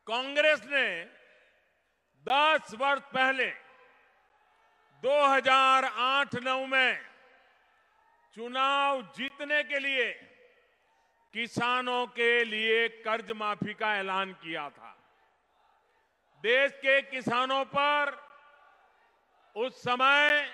कांग्रेस ने 10 वर्ष पहले 2008-9 में चुनाव जीतने के लिए किसानों के लिए कर्ज माफी का ऐलान किया था। देश के किसानों पर उस समय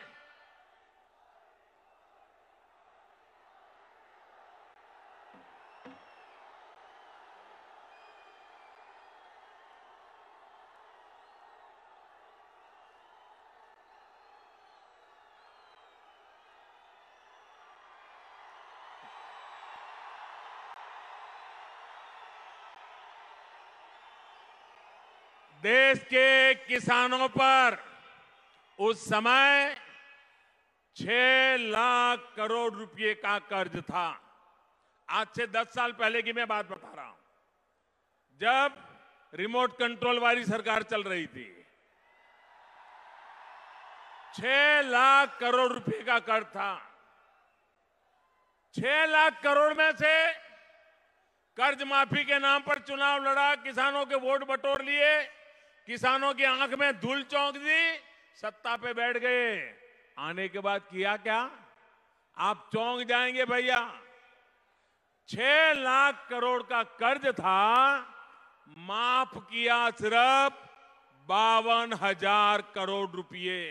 देश के किसानों पर उस समय 6 लाख करोड़ रुपए का कर्ज था। आज से 10 साल पहले की मैं बात बता रहा हूं, जब रिमोट कंट्रोल वाली सरकार चल रही थी। 6 लाख करोड़ रुपए का कर्ज था। 6 लाख करोड़ में से कर्ज माफी के नाम पर चुनाव लड़ा, किसानों के वोट बटोर लिए, किसानों की आंख में धूल झोंक दी, सत्ता पे बैठ गए। आने के बाद किया क्या? आप चौंक जाएंगे भैया। 6 लाख करोड़ का कर्ज था, माफ किया सिर्फ 52,000 करोड़ रुपए।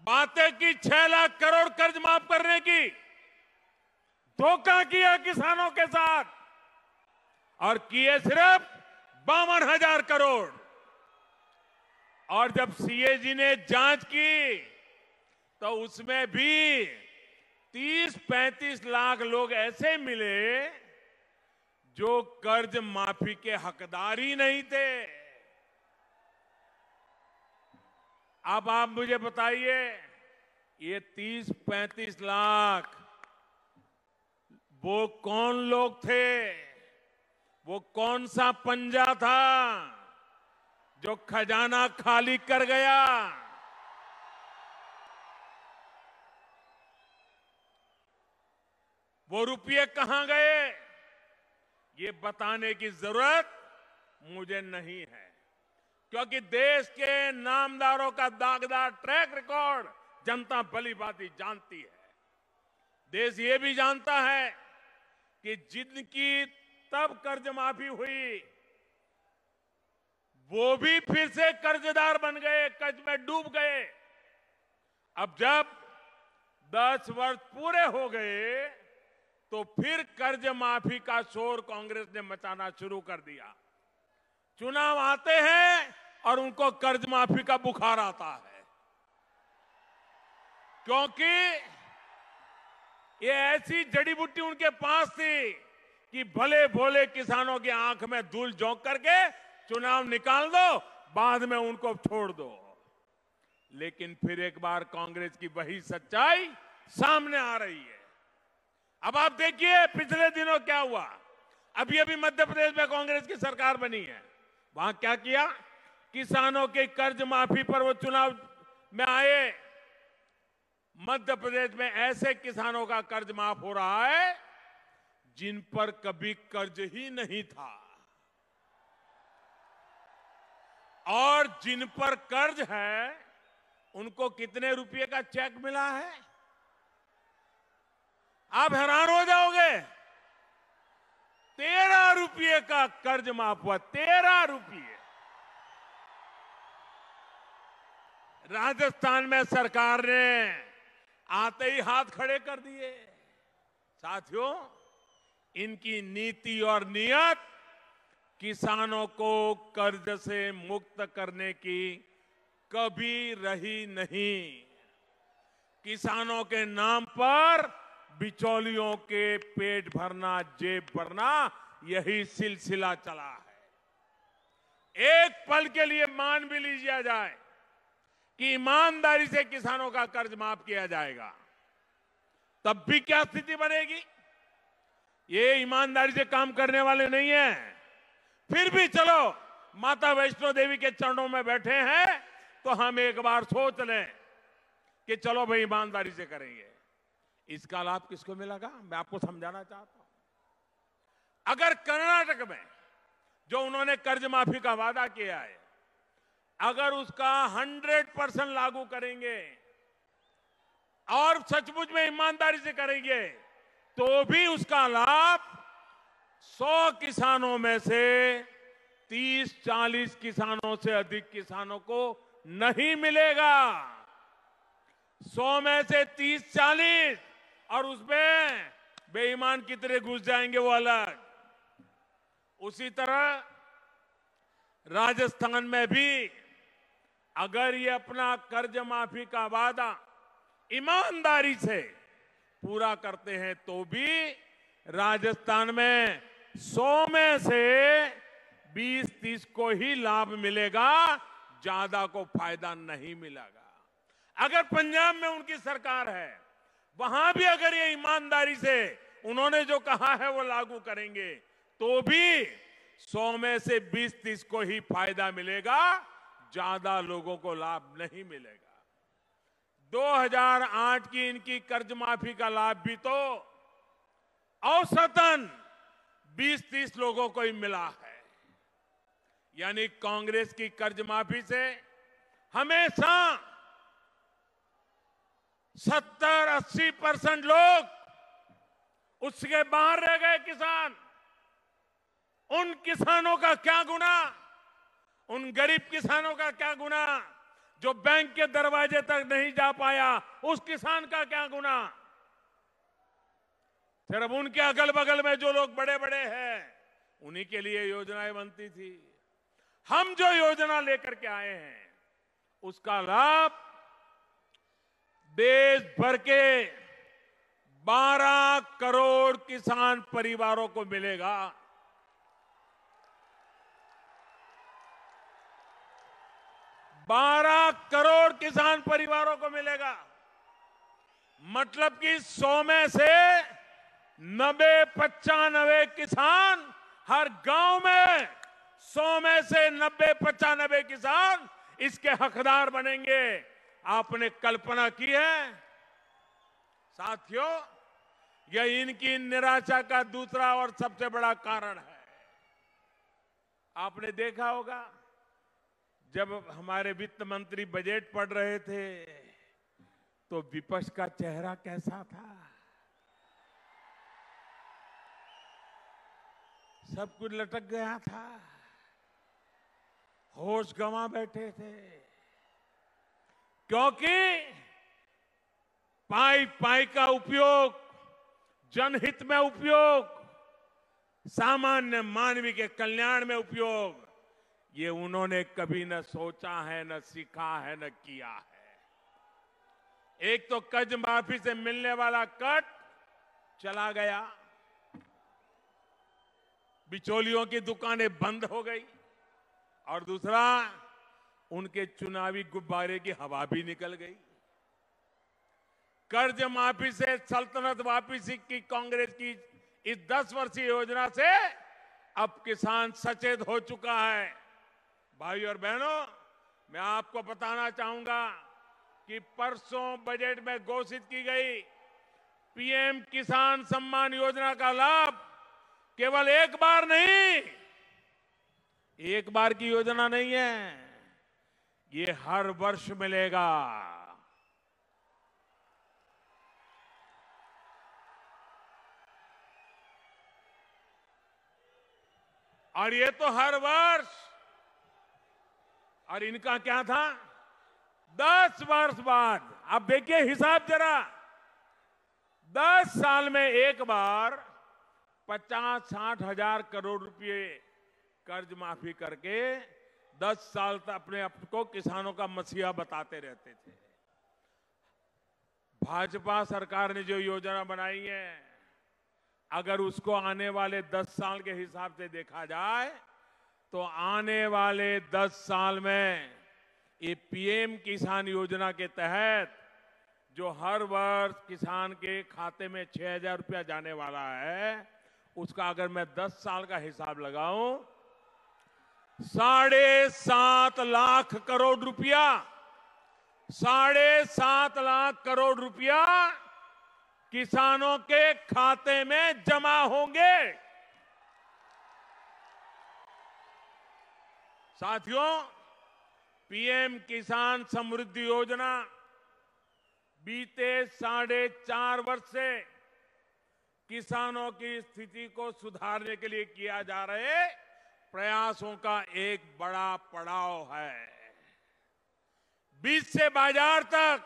बातें की 6 लाख करोड़ कर्ज माफ करने की, धोखा किया किसानों के साथ और किए सिर्फ 52,000 करोड़। और जब सीएजी ने जांच की तो उसमें भी 30-35 लाख लोग ऐसे मिले जो कर्ज माफी के हकदार ही नहीं थे। अब आप मुझे बताइए, ये 30-35 लाख वो कौन लोग थे? वो कौन सा पंजा था जो खजाना खाली कर गया? वो रुपये कहां गए? ये बताने की जरूरत मुझे नहीं है, क्योंकि देश के नामदारों का दागदार ट्रैक रिकॉर्ड जनता भली भांति जानती है। देश ये भी जानता है कि जिनकी तब कर्ज माफी हुई वो भी फिर से कर्जदार बन गए, कर्ज में डूब गए। अब जब 10 वर्ष पूरे हो गए तो फिर कर्ज माफी का शोर कांग्रेस ने मचाना शुरू कर दिया। चुनाव आते हैं और उनको कर्ज माफी का बुखार आता है, क्योंकि ये ऐसी जड़ी बूटी उनके पास थी कि भले भोले किसानों की आंख में धूल झोंक करके चुनाव निकाल दो, बाद में उनको छोड़ दो। लेकिन फिर एक बार कांग्रेस की वही सच्चाई सामने आ रही है। अब आप देखिए पिछले दिनों क्या हुआ। अभी अभी मध्य प्रदेश में कांग्रेस की सरकार बनी है। वहां क्या किया? किसानों के कर्ज माफी पर वो चुनाव में आए। मध्य प्रदेश में ऐसे किसानों का कर्ज माफ हो रहा है जिन पर कभी कर्ज ही नहीं था, और जिन पर कर्ज है उनको कितने रुपए का चेक मिला है? आप हैरान हो जाओगे। 13 रुपये का कर्ज माफ हुआ। 13 रुपये। राजस्थान में सरकार ने आते ही हाथ खड़े कर दिए। साथियों, इनकी नीति और नियत किसानों को कर्ज से मुक्त करने की कभी रही नहीं। किसानों के नाम पर बिचौलियों के पेट भरना, जेब भरना, यही सिलसिला चला है। एक पल के लिए मान भी लीजिए जाए कि ईमानदारी से किसानों का कर्ज माफ किया जाएगा, तब भी क्या स्थिति बनेगी? ये ईमानदारी से काम करने वाले नहीं हैं। फिर भी चलो, माता वैष्णो देवी के चरणों में बैठे हैं तो हम एक बार सोच लें कि चलो भाई ईमानदारी से करेंगे। इसका लाभ किसको मिलेगा? मैं आपको समझाना चाहता हूं। अगर कर्नाटक में जो उन्होंने कर्ज माफी का वादा किया है, अगर उसका 100% लागू करेंगे और सचमुच में ईमानदारी से करेंगे, तो भी उसका लाभ 100 किसानों में से 30-40 किसानों से अधिक किसानों को नहीं मिलेगा। 100 में से 30-40, और उसमें बेईमान कितने घुस जाएंगे वो अलग। उसी तरह राजस्थान में भी अगर ये अपना कर्ज माफी का वादा ईमानदारी से पूरा करते हैं, तो भी राजस्थान में 100 में से 20-30 को ही लाभ मिलेगा, ज्यादा को फायदा नहीं मिलेगा। अगर पंजाब में उनकी सरकार है, वहां भी अगर ये ईमानदारी से उन्होंने जो कहा है वो लागू करेंगे, तो भी 100 में से 20-30 को ही फायदा मिलेगा, ज्यादा लोगों को लाभ नहीं मिलेगा। 2008 की इनकी कर्ज माफी का लाभ भी तो औसतन 20-30 लोगों को ही मिला है। यानी कांग्रेस की कर्ज माफी से हमेशा 70-80% लोग उसके बाहर रह गए किसान। उन किसानों का क्या गुना, उन गरीब किसानों का क्या गुना जो बैंक के दरवाजे तक नहीं जा पाया, उस किसान का क्या गुना। सिर्फ उनके अगल बगल में जो लोग बड़े बड़े हैं, उन्हीं के लिए योजनाएं बनती थी। हम जो योजना लेकर के आए हैं, उसका लाभ देश भर के 12 करोड़ किसान परिवारों को मिलेगा। 12 करोड़ किसान परिवारों को मिलेगा। मतलब कि 100 में से 90-95 किसान हर गांव में, 100 में से 90-95 किसान इसके हकदार बनेंगे। आपने कल्पना की है साथियों, यह इनकी निराशा का दूसरा और सबसे बड़ा कारण है। आपने देखा होगा जब हमारे वित्त मंत्री बजट पढ़ रहे थे तो विपक्ष का चेहरा कैसा था। सब कुछ लटक गया था, होश गंवा बैठे थे, क्योंकि पाई पाई का उपयोग, जनहित में उपयोग, सामान्य मानवी के कल्याण में उपयोग, ये उन्होंने कभी न सोचा है, न सीखा है, न किया है। एक तो कर्ज माफी से मिलने वाला कट चला गया, बिचौलियों की दुकानें बंद हो गई, और दूसरा उनके चुनावी गुब्बारे की हवा भी निकल गई। कर्ज माफी से सल्तनत वापसी की कांग्रेस की इस 10 वर्षीय योजना से अब किसान सचेत हो चुका है। भाई और बहनों, मैं आपको बताना चाहूंगा कि परसों बजट में घोषित की गई पीएम किसान सम्मान योजना का लाभ केवल एक बार नहीं, एक बार की योजना नहीं है, ये हर वर्ष मिलेगा। और ये तो हर वर्ष, और इनका क्या था, 10 वर्ष बाद। अब देखिए हिसाब जरा, 10 साल में एक बार 50-60 हजार करोड़ रुपए कर्ज माफी करके 10 साल तक अपने आप को किसानों का मसीहा बताते रहते थे। भाजपा सरकार ने जो योजना बनाई है, अगर उसको आने वाले 10 साल के हिसाब से देखा जाए तो आने वाले 10 साल में ये पीएम किसान योजना के तहत जो हर वर्ष किसान के खाते में 6,000 रुपया जाने वाला है, उसका अगर मैं 10 साल का हिसाब लगाऊं, 7.5 लाख करोड़ रुपया, 7.5 लाख करोड़ रुपया किसानों के खाते में जमा होंगे। साथियों, पीएम किसान समृद्धि योजना बीते 4.5 वर्ष से किसानों की स्थिति को सुधारने के लिए किया जा रहे प्रयासों का एक बड़ा पड़ाव है। बीज से बाजार तक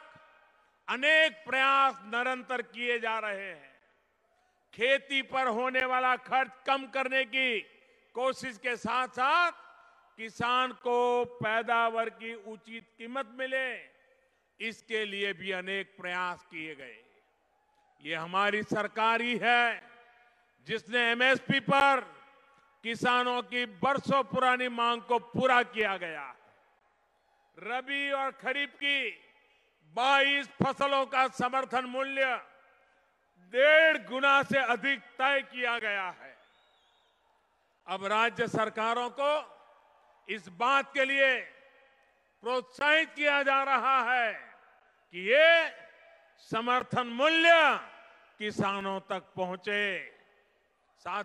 अनेक प्रयास निरंतर किए जा रहे हैं। खेती पर होने वाला खर्च कम करने की कोशिश के साथ साथ किसान को पैदावार की उचित कीमत मिले, इसके लिए भी अनेक प्रयास किए गए। ये हमारी सरकार ही है जिसने एमएसपी पर किसानों की बरसों पुरानी मांग को पूरा किया गया। रबी और खरीफ की 22 फसलों का समर्थन मूल्य 1.5 गुना से अधिक तय किया गया है। अब राज्य सरकारों को इस बात के लिए प्रोत्साहित किया जा रहा है कि ये समर्थन मूल्य किसानों तक पहुंचे। साथ